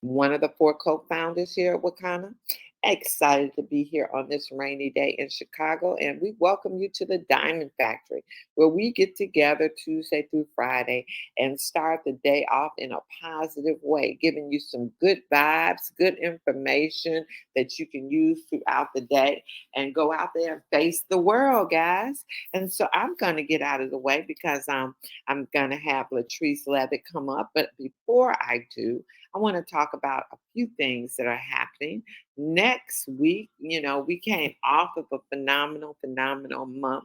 one of the four co-founders here at Wakana. Excited to be here on this rainy day in Chicago, and we welcome you to the Diamond Factory, where we get together Tuesday through Friday and start the day off in a positive way, giving you some good vibes, good information that you can use throughout the day and go out there and face the world, guys. And so I'm going to get out of the way because I'm going to have Latrice Levitt come up. But before I do, I want to talk about a few things that are happening. Next week, we came off of a phenomenal month,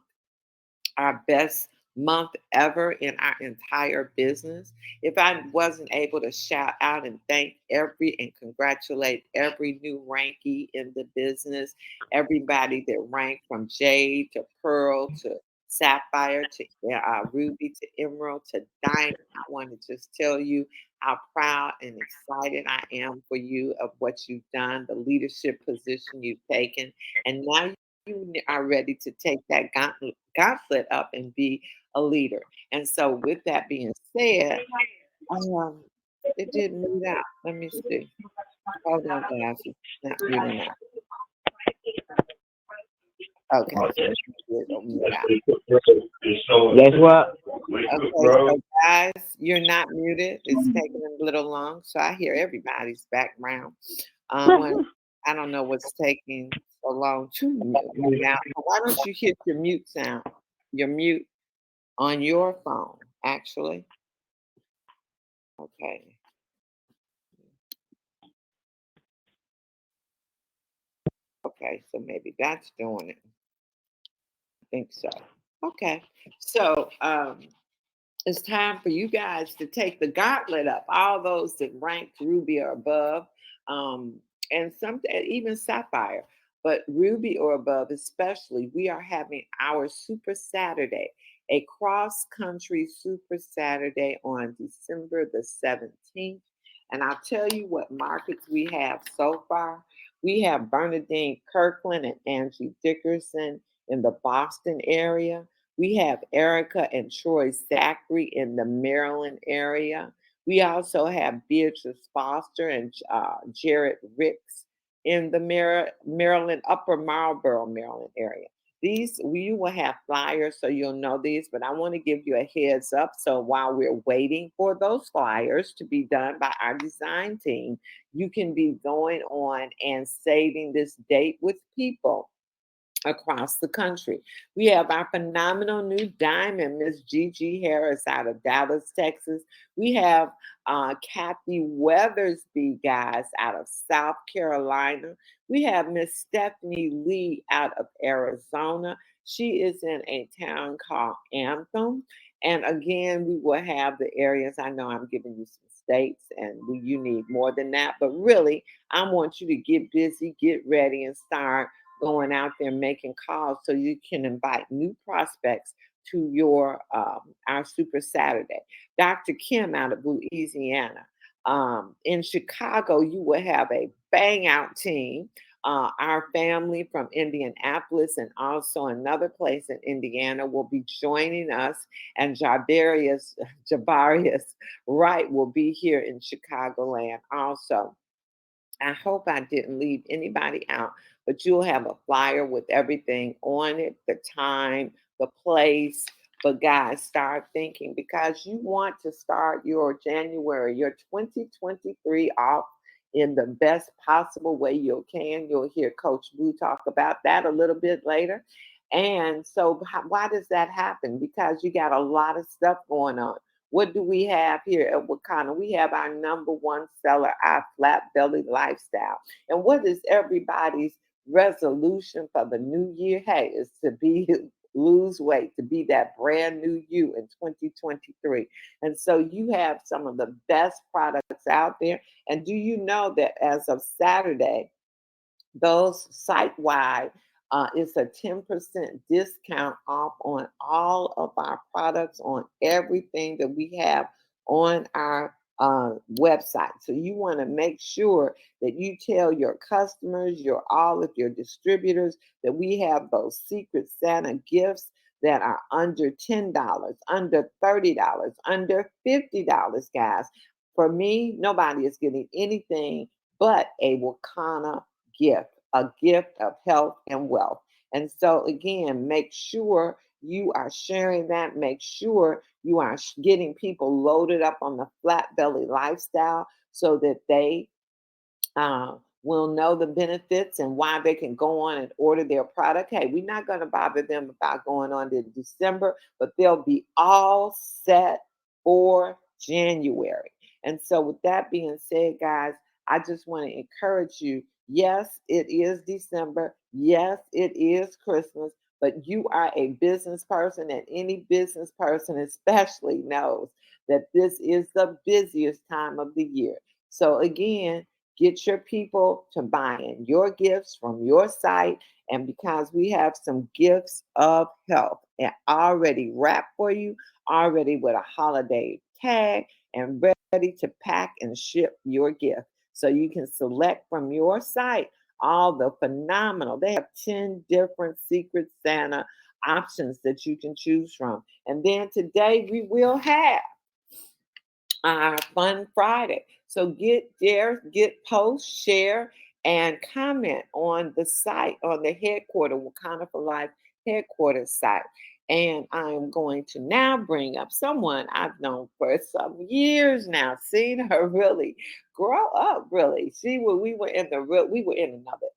our best month ever in our entire business. If I wasn't able to shout out and thank every and congratulate every new rankee in the business, everybody that ranked from Jade to Pearl to Sapphire to Ruby to Emerald to Diamond, I want to just tell you how proud and excited I am for you of what you've done, the leadership position you've taken, and now you are ready to take that gauntlet up and be a leader. And so, with that being said, um, it didn't mute out. Let me see. Hold on, guys. It's not muting out. Okay, so it'll mute out. Guess what? Okay, so guys, you're not muted. It's taking a little long, so I hear everybody's background. I don't know what's taking so long to mute out. Why don't you hit your mute sound? Your mute on your phone, actually. Okay. Okay, so maybe that's doing it. I think so. Okay. So it's time for you guys to take the gauntlet up. All those that ranked Ruby or above, um, and some even Sapphire, but Ruby or above especially. We are having our Super Saturday, a cross country Super Saturday on December the 17th. And I'll tell you what markets we have so far. We have Bernadine Kirkland and Angie Dickerson in the Boston area. We have Erica and Troy Zachary in the Maryland area. We also have Beatrice Foster and Jared Ricks in the Maryland, Upper Marlboro, Maryland area. These we will have flyers, so you'll know these, but I want to give you a heads up. So while we're waiting for those flyers to be done by our design team, you can be going on and saving this date with people across the country. We have our phenomenal new diamond, Miss Gigi Harris out of Dallas, Texas. We have Kathy Weathersby, guys, out of South Carolina. We have Miss Stephanie Lee out of Arizona. She is in a town called Anthem. And again, we will have the areas. I know I'm giving you some states, and you need more than that. But really, I want you to get busy, get ready, and start going out there making calls so you can invite new prospects to your our Super Saturday. Dr. Kim out of Louisiana. In Chicago, you will have a bang out team. Our family from Indianapolis and also another place in Indiana will be joining us, and Jabarius Wright will be here in Chicagoland also. I hope I didn't leave anybody out, but you'll have a flyer with everything on it, the time, the place. But guys, start thinking because you want to start your January, your 2023 off in the best possible way you can. You'll hear Coach Blue talk about that a little bit later. And so, why does that happen? Because you got a lot of stuff going on. What do we have here at Wakanda? We have our number one seller, our flat belly lifestyle. And what is everybody's resolution for the new year? Hey, is to be lose weight, to be that brand new you in 2023. And so you have some of the best products out there. And do you know that as of Saturday, those site wide, it's a 10% discount off on all of our products, on everything that we have on our website. So you want to make sure that you tell your customers, all of your distributors, that we have those Secret Santa gifts that are under $10, under $30, under $50, guys. For me, nobody is getting anything but a Wakana gift, a gift of health and wealth. And so, again, make sure you are sharing that. Make sure you are getting people loaded up on the flat belly lifestyle so that they will know the benefits and why they can go on and order their product. Hey, we're not going to bother them about going on to December, but they'll be all set for January. And so, with that being said, guys, I just want to encourage you. Yes, it is December. Yes, it is Christmas, but you are a business person, and any business person especially knows that this is the busiest time of the year. So, again, get your people to buy in your gifts from your site. And because we have some gifts of health and already wrapped for you, already with a holiday tag and ready to pack and ship your gift. So you can select from your site all the phenomenal. They have 10 different Secret Santa options that you can choose from. And then today we will have our Fun Friday. So get there, get post, share, and comment on the site, on the headquarters, Wakanda for Life headquarters site. And I'm going to now bring up someone I've known for some years now, seen her really grow up. Really, we were in another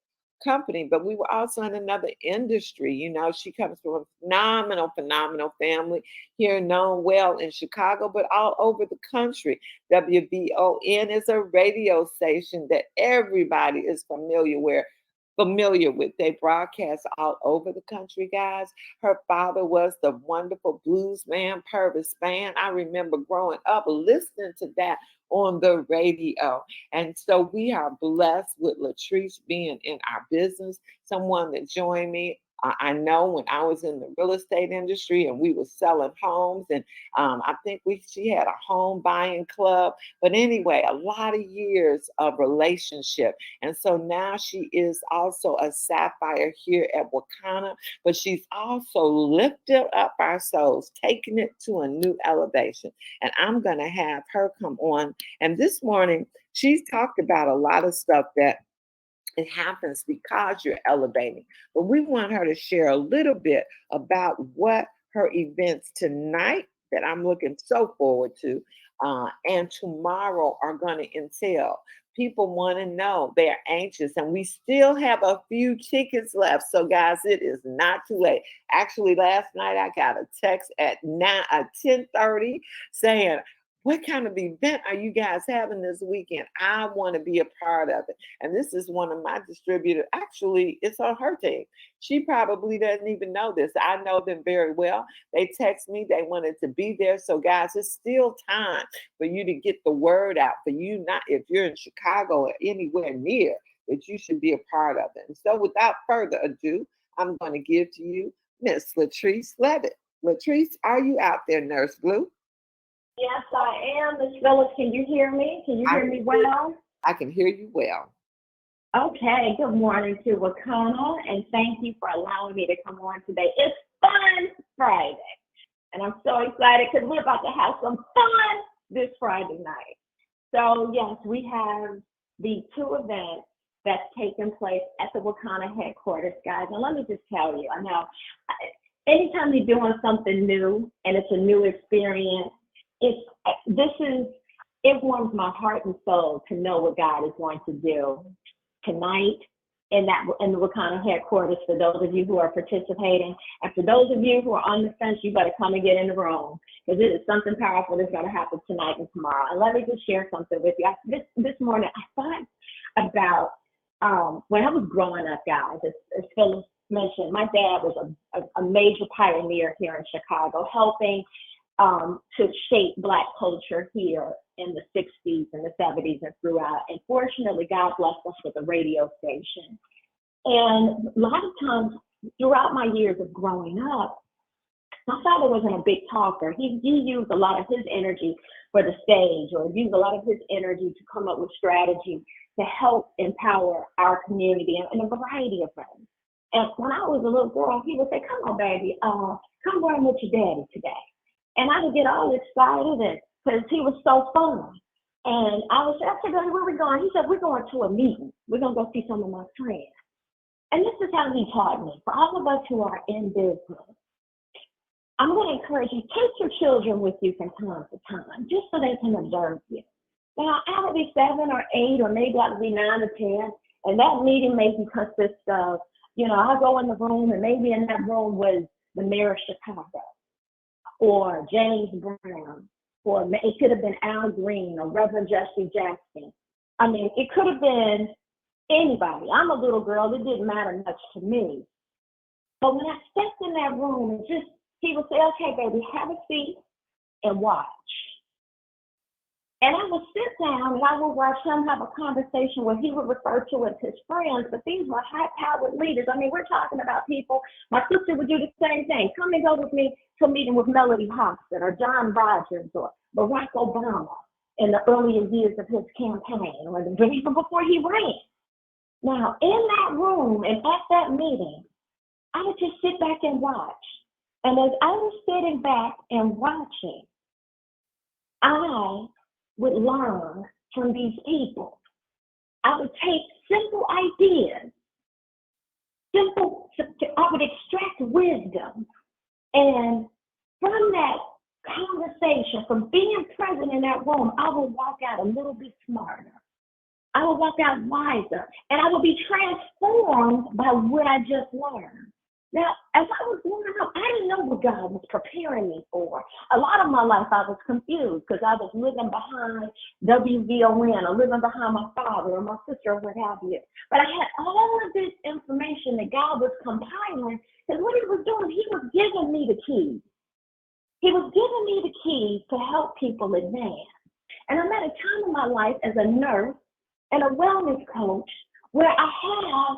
company, but we were also in another industry. You know, she comes from a phenomenal family here, known well in Chicago, but all over the country. WBON is a radio station that everybody is familiar with. They broadcast all over the country, guys. Her father was the wonderful blues man, Purvis Band. I remember growing up listening to that on the radio. And so we are blessed with Latrice being in our business, someone that joined me. I know when I was in the real estate industry and we were selling homes, and I think she had a home buying club. But anyway, a lot of years of relationship. And so now she is also a sapphire here at Wakana, but she's also lifted up our souls, taking it to a new elevation. And I'm going to have her come on. And this morning, she's talked about a lot of stuff that it happens because you're elevating. But we want her to share a little bit about what her events tonight that I'm looking so forward to and tomorrow are going to entail. People want to know, they're anxious, and we still have a few tickets left. So, guys, it is not too late. Actually, last night I got a text at 10:30 saying, what kind of event are you guys having this weekend? I want to be a part of it. And this is one of my distributors. Actually, it's on her team. She probably doesn't even know this. I know them very well. They text me. They wanted to be there. So, guys, it's still time for you to get the word out. For you, not if you're in Chicago or anywhere near, that you should be a part of it. And so, without further ado, I'm going to give to you Miss Latrice Levitt. Latrice, are you out there, Nurse Blue? Yes, I am. Ms. Phyliss, can you hear me? Can you hear me well? I can hear you well. Okay, good morning to Wakana, and thank you for allowing me to come on today. It's Fun Friday, and I'm so excited because we're about to have some fun this Friday night. So, yes, we have the two events that's taking place at the Wakana headquarters, guys. And let me just tell you, I know anytime you're doing something new and it's a new experience, it warms my heart and soul to know what God is going to do tonight in the Wakana headquarters for those of you who are participating. And for those of you who are on the fence, you better come and get in the room because it is something powerful that's going to happen tonight and tomorrow. And let me just share something with you. This morning, I thought about when I was growing up, guys, as Phyliss mentioned, my dad was a major pioneer here in Chicago, helping to shape Black culture here in the 60s and the 70s and throughout. And fortunately, God blessed us with a radio station. And a lot of times throughout my years of growing up, my father wasn't a big talker. He used a lot of his energy for the stage, or used a lot of his energy to come up with strategy to help empower our community in a variety of ways. And when I was a little girl, he would say, come on, baby, come run with your daddy today. And I would get all excited because he was so fun. And I said, "Daddy, where we going?" He said, "We're going to a meeting. We're going to go see some of my friends." And this is how he taught me. For all of us who are in business, I'm going to encourage you, take your children with you from time to time, just so they can observe you. Now, I would be 7 or 8, or maybe I would be 9 or 10, and that meeting may consist of, I go in the room, and maybe in that room was the mayor of Chicago, or James Brown, or it could have been Al Green, or Reverend Jesse Jackson. I mean, it could have been anybody. I'm a little girl, it didn't matter much to me. But when I stepped in that room, he would say, "Okay, baby, have a seat and watch." And I would sit down and I would watch him have a conversation where he would refer to as his friends, but these were high-powered leaders. I mean, we're talking about people. My sister would do the same thing. Come and go with me to a meeting with Melody Hobson or John Rogers or Barack Obama in the earlier years of his campaign, or even before he ran. Now, in that room and at that meeting, I would just sit back and watch. And as I was sitting back and watching, I would learn from these people. I would take simple ideas, I would extract wisdom. And from that conversation, from being present in that room, I would walk out a little bit smarter. I would walk out wiser, and I would be transformed by what I just learned. Now, as I was growing up, I didn't know what God was preparing me for. A lot of my life, I was confused because I was living behind WVON, or living behind my father or my sister or what have you. But I had all of this information that God was compiling, because what he was doing, he was giving me the keys. He was giving me the keys to help people advance. And I'm at a time in my life as a nurse and a wellness coach where I have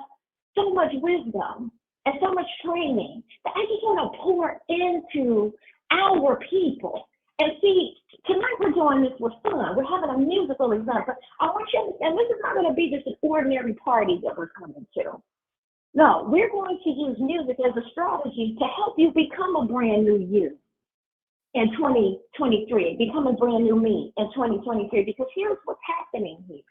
so much wisdom and so much training that I just want to pour into our people. And see, tonight we're doing this with fun. We're having a musical event, but I want you to understand, this is not going to be just an ordinary party that we're coming to. No, we're going to use music as a strategy to help you become a brand new you in 2023, become a brand new me in 2023, because here's what's happening here.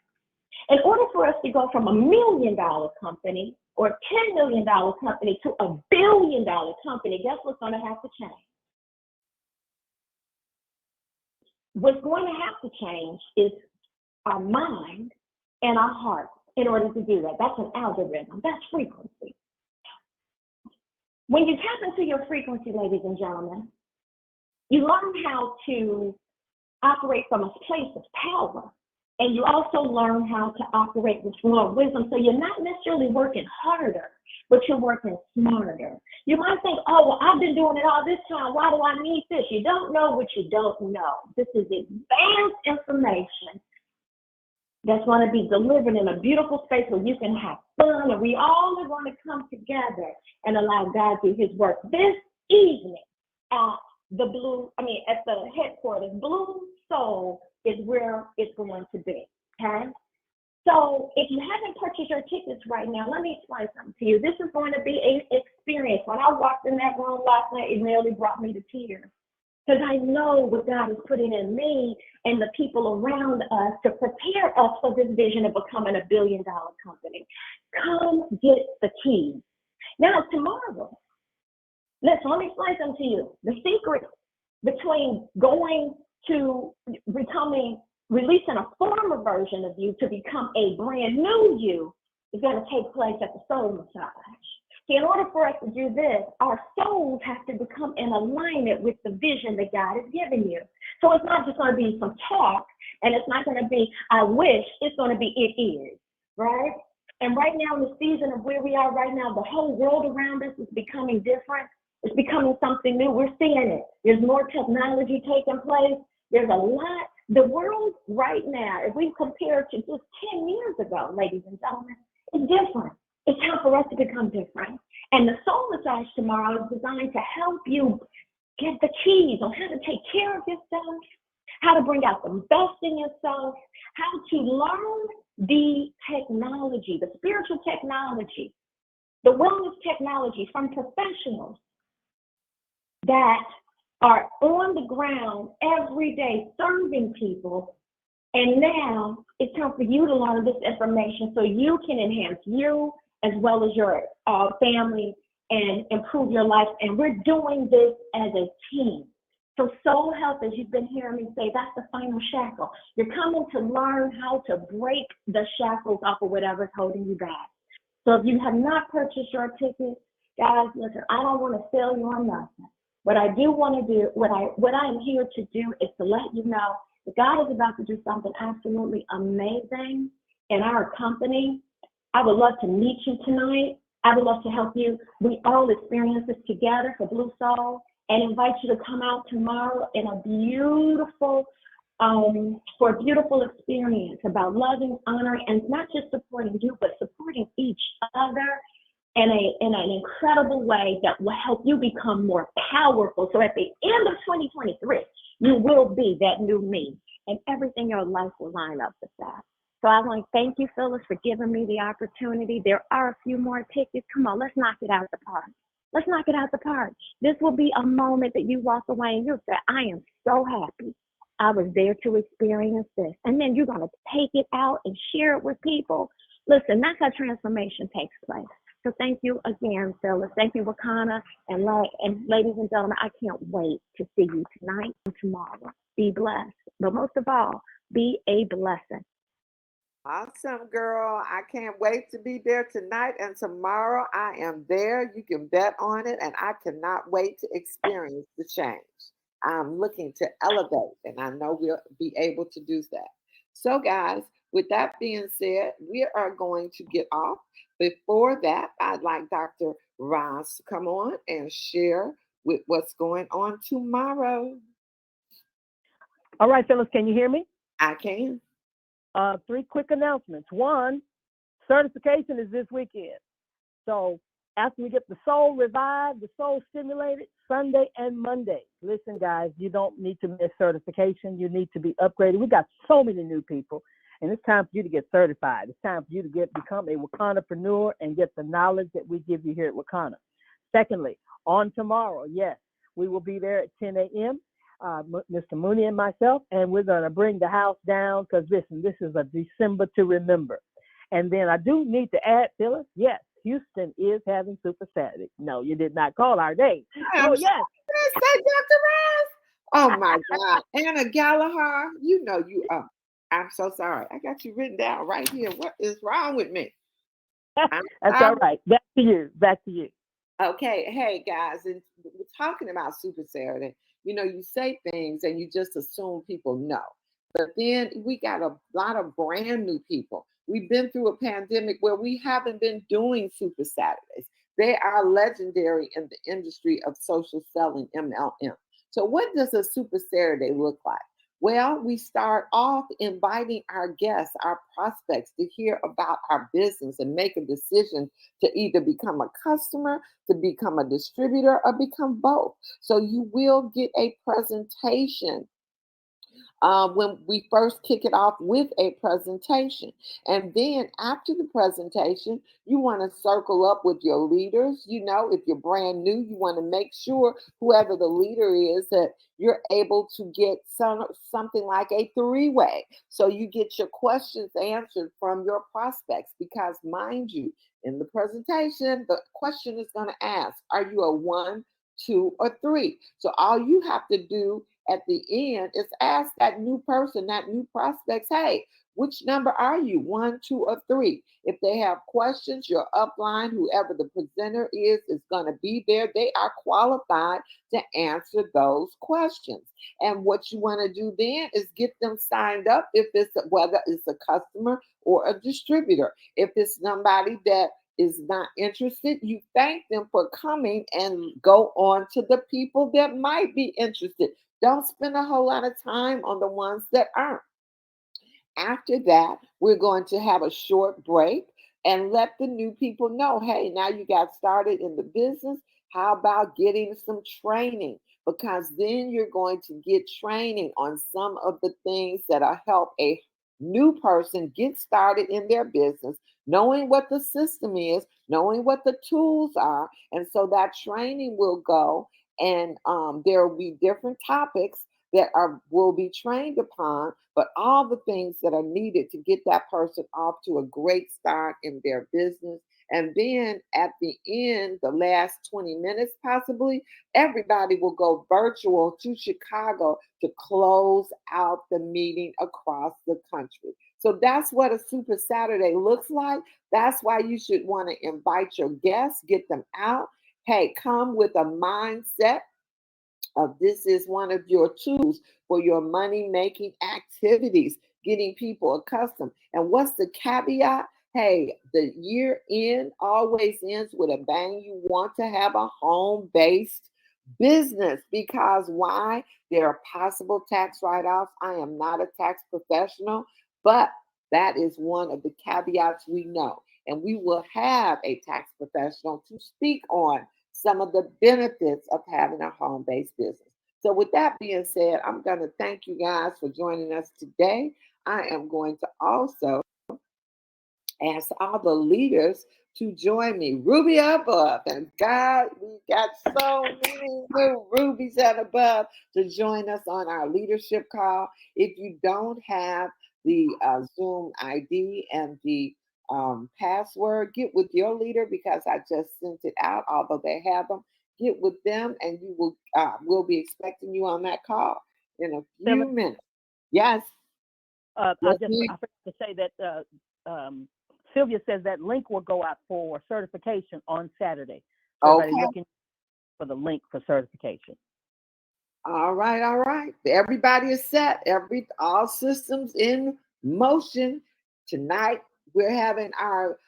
In order for us to go from $1 million company or $10 million company to $1 billion company, guess what's going to have to change? What's going to have to change is our mind and our heart in order to do that. That's an algorithm. That's frequency. When you tap into your frequency, ladies and gentlemen, you learn how to operate from a place of power. And you also learn how to operate with more wisdom. So you're not necessarily working harder, but you're working smarter. You might think, "Oh, well, I've been doing it all this time. Why do I need this?" You don't know what you don't know. This is advanced information that's going to be delivered in a beautiful space where you can have fun, and we all are going to come together and allow God to do his work this evening at the headquarters. Blue Soul is where it's going to be, okay? So if you haven't purchased your tickets right now, let me explain something to you. This is going to be an experience. When I walked in that room last night, it nearly brought me to tears, because I know what God is putting in me and the people around us to prepare us for this vision of becoming $1 billion company. Come get the keys. Now, tomorrow, let me explain something to you. The secret between going to releasing a former version of you to become a brand new you is going to take place at the soul massage. See, in order for us to do this, our souls have to become in alignment with the vision that God has given you. So it's not just going to be some talk, and it's not going to be, "I wish," it's going to be, "It is," right? And right now, in the season of where we are right now, the whole world around us is becoming different. It's becoming something new. We're seeing it. There's more technology taking place. There's a lot. The world right now, if we compare it to just 10 years ago, ladies and gentlemen, it's different. It's time for us to become different. And the soul massage tomorrow is designed to help you get the keys on how to take care of yourself, how to bring out the best in yourself, how to learn the technology, the spiritual technology, the wellness technology from professionals that are on the ground every day serving people And now it's time for you to learn this information so you can enhance you as well as your family and improve your life. And we're doing this as a team. So soul health, as you've been hearing me say, that's the final shackle. You're coming to learn how to break the shackles off of whatever's holding you back. So if you have not purchased your ticket, guys, listen, I don't want to sell you on nothing. What I do want to do, what I am here to do is to let you know that God is about to do something absolutely amazing in our company. I would love to meet you tonight. I would love to help you. We all experience this together for Blue Soul, and invite you to come out tomorrow in a beautiful, for a beautiful experience about loving, honoring, and not just supporting you, but supporting each other in an incredible way that will help you become more powerful. So at the end of 2023, you will be that new me, and everything in your life will line up with that. So I want to thank you, Phyliss, for giving me the opportunity. There are a few more tickets. Come on, let's knock it out of the park. Let's knock it out the park. This will be a moment that you walk away and you'll say, I am so happy I was there to experience this. And then you're going to take it out and share it with people. Listen, that's how transformation takes place. So thank you again, Phyliss. Thank you, Wakana. And ladies and gentlemen, I can't wait to see you tonight and tomorrow. Be blessed. But most of all, be a blessing. Awesome, girl. I can't wait to be there tonight and tomorrow. I am there. You can bet on it. And I cannot wait to experience the change. I'm looking to elevate, and I know we'll be able to do that. So, guys, with that being said, we are going to get off. Before that, I'd like Dr. Ross to come on and share with what's going on tomorrow. All right, Phyliss, can you hear me? I can. 3 quick announcements. 1, certification is this weekend. So after we get the soul revived, the soul stimulated, Sunday and Monday. Listen, guys, you don't need to miss certification. You need to be upgraded. We got so many new people, and it's time for you to get certified. It's time for you to become a Wakanapreneur and get the knowledge that we give you here at Wakana. Secondly, on tomorrow, yes, we will be there at 10 a.m., Mr. Mooney and myself, and we're going to bring the house down because, listen, this is a December to remember. And then I do need to add, Phyliss, yes, Houston is having Super Saturday. No, you did not call our name. Oh, yes. Say Dr. Ross. Oh, my God. Anna Gallagher, you know you are. I'm so sorry. I got you written down right here. What is wrong with me? That's all right. Back to you. Back to you. Okay. Hey, guys, and we're talking about Super Saturday. You know, you say things and you just assume people know. But then we got a lot of brand new people. We've been through a pandemic where we haven't been doing Super Saturdays. They are legendary in the industry of social selling, MLM. So what does a Super Saturday look like? Well, we start off inviting our guests, our prospects, to hear about our business and make a decision to either become a customer, to become a distributor, or become both. So you will get a presentation when we first kick it off with a presentation. And then after the presentation, you want to circle up with your leaders. You know, if you're brand new, you want to make sure whoever the leader is that you're able to get something like a 3-way. So you get your questions answered from your prospects because, mind you, in the presentation, the question is going to ask, are you a 1, 2, or 3? So all you have to do at the end is ask that new person, that new prospects, hey, which number are you, 1, 2, or 3? If they have questions, your upline, whoever the presenter is going to be there. They are qualified to answer those questions. And what you want to do then is get them signed up if it's whether it's a customer or a distributor. If it's somebody that is not interested, you thank them for coming and go on to the people that might be interested. Don't spend a whole lot of time on the ones that aren't. After that, we're going to have a short break and let the new people know, hey, now you got started in the business. How about getting some training? Because then you're going to get training on some of the things that'll help a new person get started in their business, knowing what the system is, knowing what the tools are. And so that training will go, and there will be different topics that will be trained upon, but all the things that are needed to get that person off to a great start in their business. And then at the end, the last 20 minutes possibly, everybody will go virtual to Chicago to close out the meeting across the country. So that's what a Super Saturday looks like. That's why you should want to invite your guests, get them out. Hey, come with a mindset this is one of your tools for your money making activities, getting people accustomed. And what's the caveat? Hey, the year end always ends with a bang. You want to have a home based business because why? There are possible tax write offs. I am not a tax professional, but that is one of the caveats we know. And we will have a tax professional to speak on some of the benefits of having a home based business. So, with that being said, I'm going to thank you guys for joining us today. I am going to also ask all the leaders to join me. Ruby above. And God, we got so many new rubies and above to join us on our leadership call. If you don't have the Zoom ID and the password, get with your leader because I just sent it out, although they have them. Get with them and you will we'll be expecting you on that call in a few minutes. Yes. I forgot to say that Sylvia says that link will go out for certification on Saturday. So everybody looking for the link for certification. All right. Everybody is set. All systems in motion. Tonight we're having our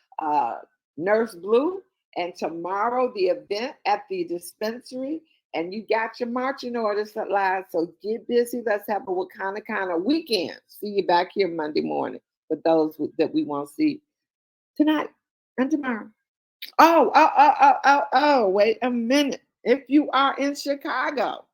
Nurse Blue, and tomorrow the event at the dispensary. And you got your marching orders live, so get busy. Let's have a Wakanda weekend. See you back here Monday morning for those that we want to see tonight and tomorrow. Wait a minute. If you are in Chicago,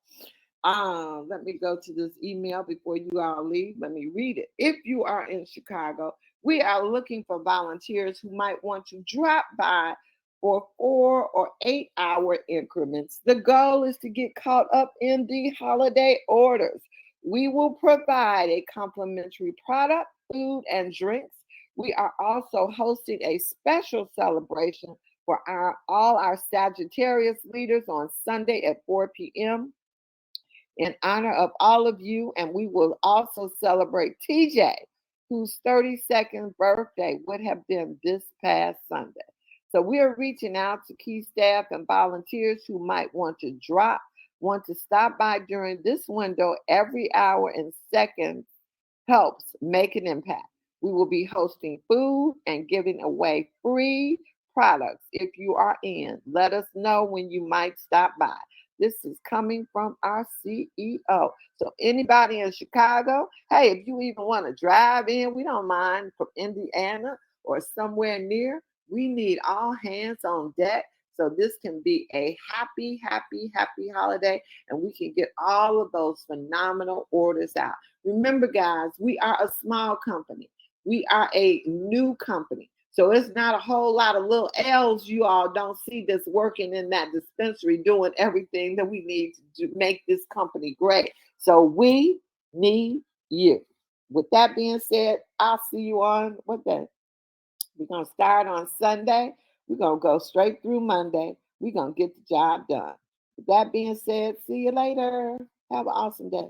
let me go to this email before you all leave. Let me read it. If you are in Chicago, we are looking for volunteers who might want to drop by for 4 or 8 hour increments. The goal is to get caught up in the holiday orders. We will provide a complimentary product, food, and drinks. We are also hosting a special celebration for all our Sagittarius leaders on Sunday at 4 p.m. in honor of all of you. And we will also celebrate TJ, whose 32nd birthday would have been this past Sunday. So we are reaching out to key staff and volunteers who might want to stop by during this window. Every hour and second helps make an impact. We will be hosting food and giving away free products. If you are in, let us know when you might stop by. This is coming from our CEO. So anybody in Chicago, hey, if you even want to drive in, we don't mind, from Indiana or somewhere near. We need all hands on deck. So this can be a happy, happy, happy holiday, and we can get all of those phenomenal orders out. Remember, guys, we are a small company. We are a new company. So it's not a whole lot of little L's you all don't see that's working in that dispensary doing everything that we need to make this company great. So we need you. With that being said, I'll see you on what day? We're going to start on Sunday. We're going to go straight through Monday. We're going to get the job done. With that being said, see you later. Have an awesome day.